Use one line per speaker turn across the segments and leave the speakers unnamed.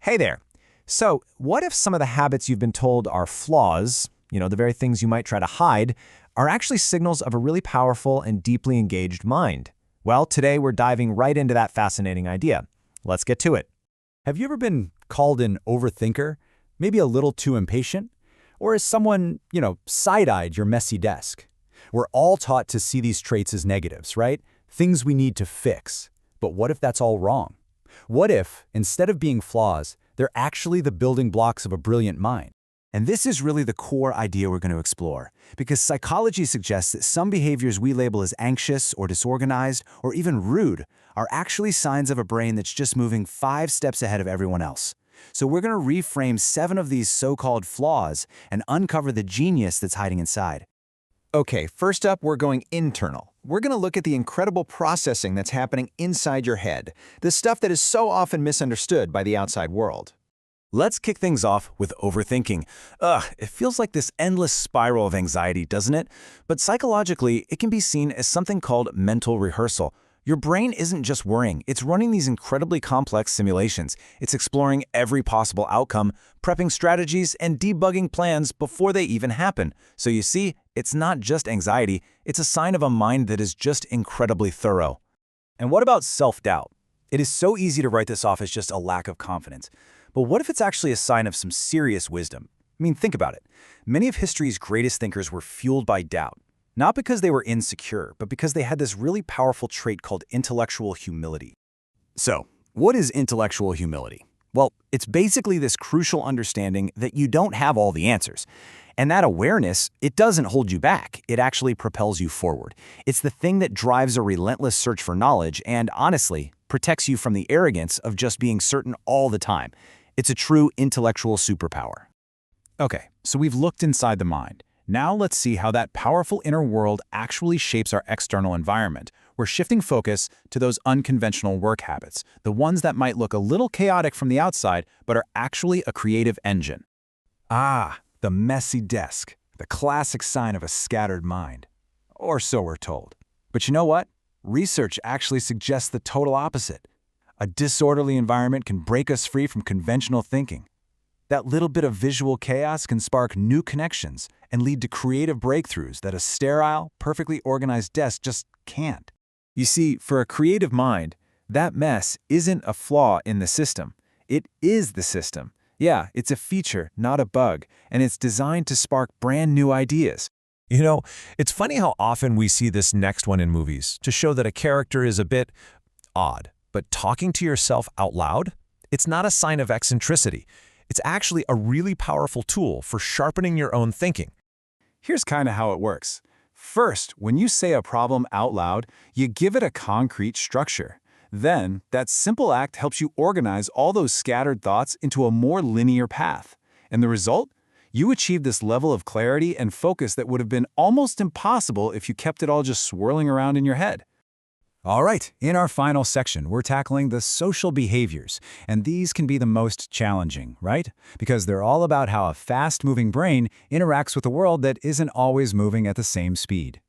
Hey there. So, what if some of the habits you've been told are flaws, the very things you might try to hide, are actually signals of a really powerful and deeply engaged mind? Well, today we're diving right into that fascinating idea. Let's get to it.
Have you ever been called an overthinker? Maybe a little too impatient? Or has someone, side-eyed your messy desk? We're all taught to see these traits as negatives, right? Things we need to fix. But what if that's all wrong? What if, instead of being flaws, they're actually the building blocks of a brilliant mind?
And this is really the core idea we're going to explore, because psychology suggests that some behaviors we label as anxious or disorganized or even rude are actually signs of a brain that's just moving 5 steps ahead of everyone else. So we're going to reframe 7 of these so-called flaws and uncover the genius that's hiding inside.
Okay, first up, we're going internal. We're going to look at the incredible processing that's happening inside your head, the stuff that is so often misunderstood by the outside world.
Let's kick things off with overthinking. It feels like this endless spiral of anxiety, doesn't it? But psychologically, it can be seen as something called mental rehearsal. Your brain isn't just worrying, it's running these incredibly complex simulations. It's exploring every possible outcome, prepping strategies, and debugging plans before they even happen. So you see, it's not just anxiety, it's a sign of a mind that is just incredibly thorough.
And what about self-doubt? It is so easy to write this off as just a lack of confidence. But what if it's actually a sign of some serious wisdom? I mean, think about it. Many of history's greatest thinkers were fueled by doubt. Not because they were insecure, but because they had this really powerful trait called intellectual humility.
So, what is intellectual humility? Well, it's basically this crucial understanding that you don't have all the answers. And that awareness, it doesn't hold you back. It actually propels you forward. It's the thing that drives a relentless search for knowledge and, honestly, protects you from the arrogance of just being certain all the time. It's a true intellectual superpower.
Okay, so we've looked inside the mind. Now let's see how that powerful inner world actually shapes our external environment. We're shifting focus to those unconventional work habits, the ones that might look a little chaotic from the outside, but are actually a creative engine.
The messy desk, the classic sign of a scattered mind. Or so we're told. But you know what? Research actually suggests the total opposite. A disorderly environment can break us free from conventional thinking. That little bit of visual chaos can spark new connections and lead to creative breakthroughs that a sterile, perfectly organized desk just can't.
You see, for a creative mind, that mess isn't a flaw in the system. It is the system. Yeah, it's a feature, not a bug, and it's designed to spark brand new ideas.
It's funny how often we see this next one in movies to show that a character is a bit odd. But talking to yourself out loud, it's not a sign of eccentricity. It's actually a really powerful tool for sharpening your own thinking.
Here's kind of how it works. First, when you say a problem out loud, you give it a concrete structure. Then, that simple act helps you organize all those scattered thoughts into a more linear path. And the result? You achieve this level of clarity and focus that would have been almost impossible if you kept it all just swirling around in your head. All right, in our final section, we're tackling the social behaviors, and these can be the most challenging, right? Because they're all about how a fast-moving brain interacts with a world that isn't always moving at the same speed.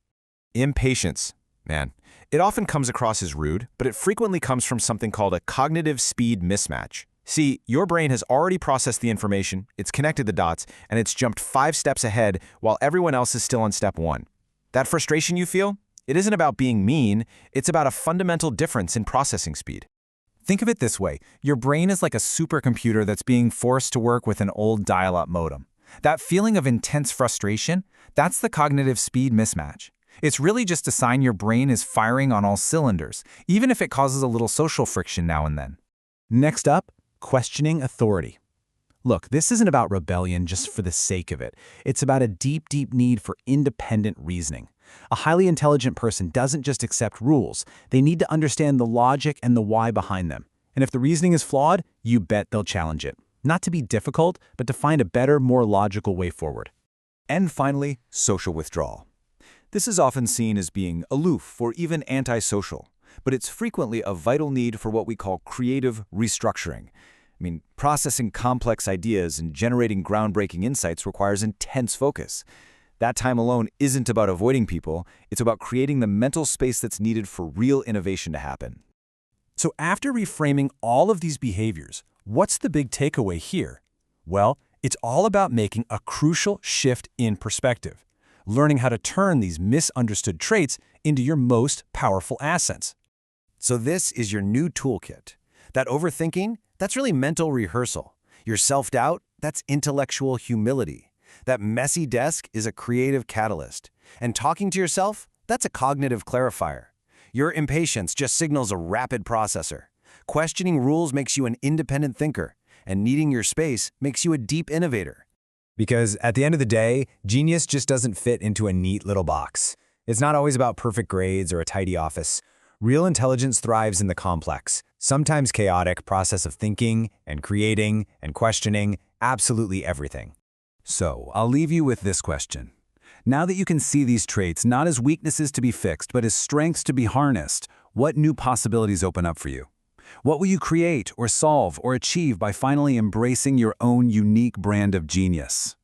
Impatience. Man, it often comes across as rude, but it frequently comes from something called a cognitive speed mismatch. See, your brain has already processed the information, it's connected the dots, and it's jumped 5 steps ahead while everyone else is still on step 1. That frustration you feel? It isn't about being mean, it's about a fundamental difference in processing speed.
Think of it this way. Your brain is like a supercomputer that's being forced to work with an old dial-up modem. That feeling of intense frustration, that's the cognitive speed mismatch. It's really just a sign your brain is firing on all cylinders, even if it causes a little social friction now and then. Next up, questioning authority. Look, this isn't about rebellion just for the sake of it. It's about a deep, deep need for independent reasoning. A highly intelligent person doesn't just accept rules. They need to understand the logic and the why behind them. And if the reasoning is flawed, you bet they'll challenge it. Not to be difficult, but to find a better, more logical way forward.
And finally, social withdrawal. This is often seen as being aloof or even antisocial, but it's frequently a vital need for what we call creative restructuring. Processing complex ideas and generating groundbreaking insights requires intense focus. That time alone isn't about avoiding people, it's about creating the mental space that's needed for real innovation to happen.
So after reframing all of these behaviors,
What's the big takeaway here? Well, it's all about making a crucial shift in perspective, learning how to turn these misunderstood traits into your most powerful assets.
So this is your new toolkit. That overthinking, that's really mental rehearsal. Your self-doubt, that's intellectual humility. That messy desk is a creative catalyst. And talking to yourself, that's a cognitive clarifier. Your impatience just signals a rapid processor. Questioning rules makes you an independent thinker. And needing your space makes you a deep innovator.
Because at the end of the day, genius just doesn't fit into a neat little box. It's not always about perfect grades or a tidy office. Real intelligence thrives in the complex, sometimes chaotic process of thinking and creating and questioning absolutely everything.
So, I'll leave you with this question. Now that you can see these traits not as weaknesses to be fixed, but as strengths to be harnessed, what new possibilities open up for you? What will you create or solve or achieve by finally embracing your own unique brand of genius?